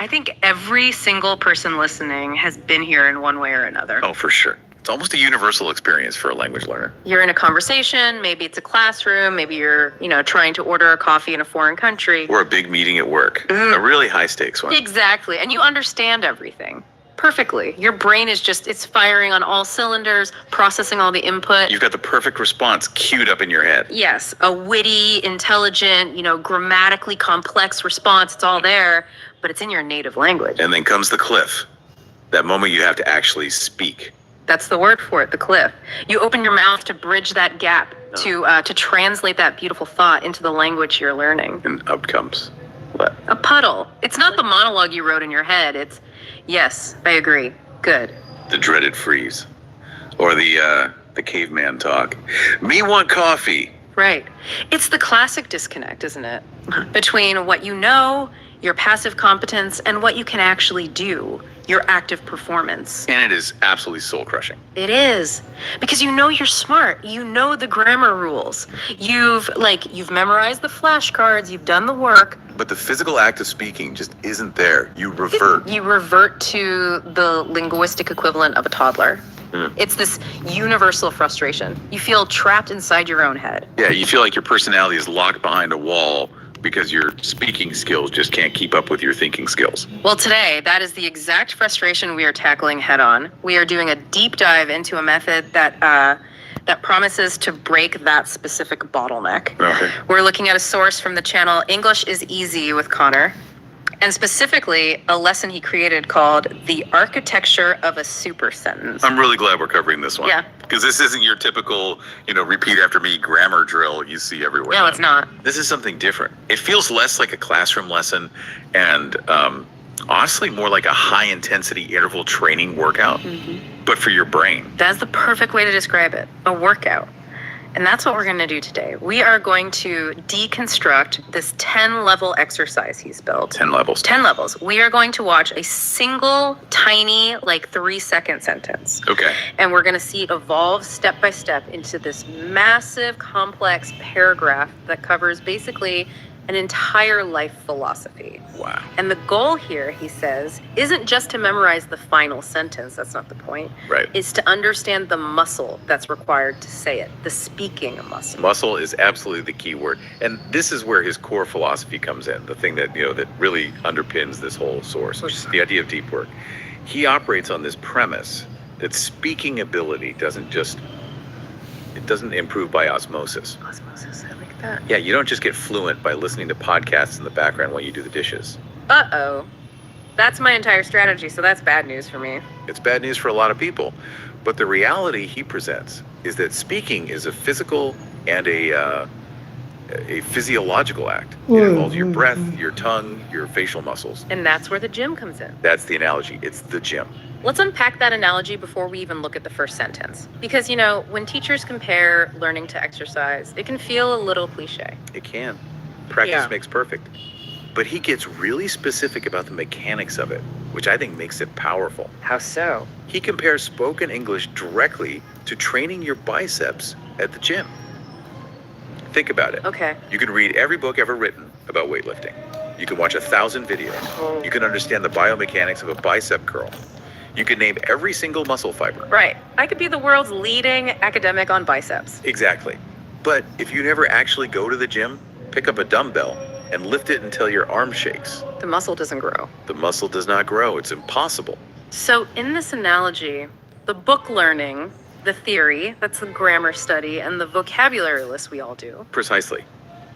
I think every single person listening has been here in one way or another. Oh, for sure. It's almost a universal experience for a language learner. You're in a conversation, maybe it's a classroom, maybe you're, trying to order a coffee in a foreign country. Or a big meeting at work, a really high stakes one. Exactly, and you understand everything perfectly. Your brain is it's firing on all cylinders, processing all the input. You've got the perfect response queued up in your head. Yes, a witty, intelligent, grammatically complex response, it's all there, but it's in your native language. And then comes the cliff, that moment you have to actually speak. That's the word for it, the cliff. You open your mouth to bridge that gap, to translate that beautiful thought into the language you're learning. And up comes what? A puddle. It's not the monologue you wrote in your head. It's, yes, I agree. Good. The dreaded freeze. Or the caveman talk. Me want coffee. Right. It's the classic disconnect, isn't it? Between what you know, your passive competence, and what you can actually do. Your active performance. And it is absolutely soul-crushing. It is. Because you're smart. You know the grammar rules. You've memorized the flashcards, you've done the work. But the physical act of speaking just isn't there. You revert. You revert to the linguistic equivalent of a toddler. It's this universal frustration. You feel trapped inside your own head. Yeah, you feel like your personality is locked behind a wall because your speaking skills just can't keep up with your thinking skills. Well, today, that is the exact frustration we are tackling head on. We are doing a deep dive into a method that promises to break that specific bottleneck. Okay. We're looking at a source from the channel English is Easy with Connor, and specifically a lesson he created called The Architecture of a Super Sentence. I'm really glad we're covering this one. Yeah. Because this isn't your typical, repeat after me grammar drill you see everywhere. No, it's not. This is something different. It feels less like a classroom lesson and honestly more like a high intensity interval training workout, but for your brain. That's the perfect way to describe it, a workout. And that's what we're going to do today. We are going to deconstruct this 10-level exercise he's built. 10 levels. 10 levels. We are going to watch a single, tiny, 3-second sentence. Okay. And we're going to see it evolve step by step into this massive, complex paragraph that covers basically an entire life philosophy. Wow. And the goal here, he says, isn't just to memorize the final sentence. That's not the point. Right. It's to understand the muscle that's required to say it, the speaking muscle. Muscle is absolutely the key word. And this is where his core philosophy comes in, the thing that, that really underpins this whole source, which is the idea of deep work. He operates on this premise that speaking ability doesn't improve by osmosis. Osmosis, I like that. Yeah, you don't just get fluent by listening to podcasts in the background while you do the dishes. Uh-oh. That's my entire strategy, so that's bad news for me. It's bad news for a lot of people. But the reality he presents is that speaking is a physical and a physiological act. It involves your breath, your tongue, your facial muscles. And that's where the gym comes in. That's the analogy. It's the gym. Let's unpack that analogy before we even look at the first sentence. Because, when teachers compare learning to exercise, it can feel a little cliche. It can. Practice makes perfect. But he gets really specific about the mechanics of it, which I think makes it powerful. How so? He compares spoken English directly to training your biceps at the gym. Think about it. Okay. You can read every book ever written about weightlifting. You can watch 1,000 videos. You can understand the biomechanics of a bicep curl. You can name every single muscle fiber. Right. I could be the world's leading academic on biceps. Exactly. But if you never actually go to the gym, pick up a dumbbell and lift it until your arm shakes. The muscle doesn't grow. The muscle does not grow. It's impossible. So in this analogy, the book learning, the theory, that's the grammar study, and the vocabulary list we all do. Precisely.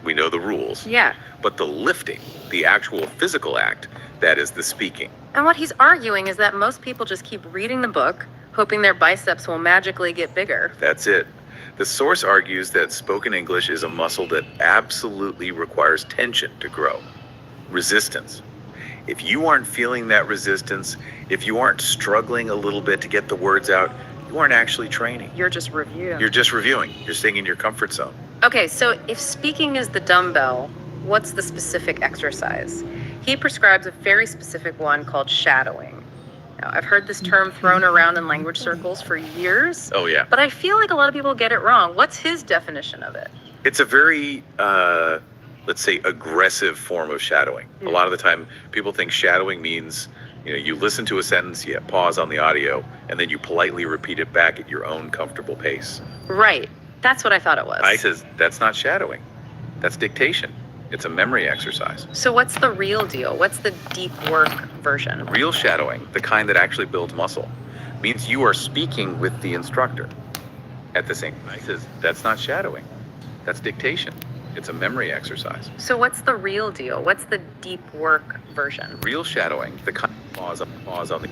We know the rules. Yeah. But the lifting, the actual physical act, that is the speaking. And what he's arguing is that most people just keep reading the book, hoping their biceps will magically get bigger. That's it. The source argues that spoken English is a muscle that absolutely requires tension to grow. Resistance. If you aren't feeling that resistance, if you aren't struggling a little bit to get the words out, you aren't actually training. You're just reviewing. You're just reviewing. You're staying in your comfort zone. Okay, so if speaking is the dumbbell, what's the specific exercise? He prescribes a very specific one called shadowing. Now, I've heard this term thrown around in language circles for years. Oh, yeah. But I feel like a lot of people get it wrong. What's his definition of it? It's a very let's say, aggressive form of shadowing. A lot of the time, people think shadowing means, you listen to a sentence, you pause on the audio, and then you politely repeat it back at your own comfortable pace. Right. That's what I thought it was. I says, that's not shadowing. That's dictation. It's a memory exercise. So what's the real deal? What's the deep work version? Real shadowing, the kind that actually builds muscle, means you are speaking with the instructor at the same time. I says, that's not shadowing. That's dictation. It's a memory exercise. So what's the real deal? What's the deep work version? Real shadowing, the kind pause on the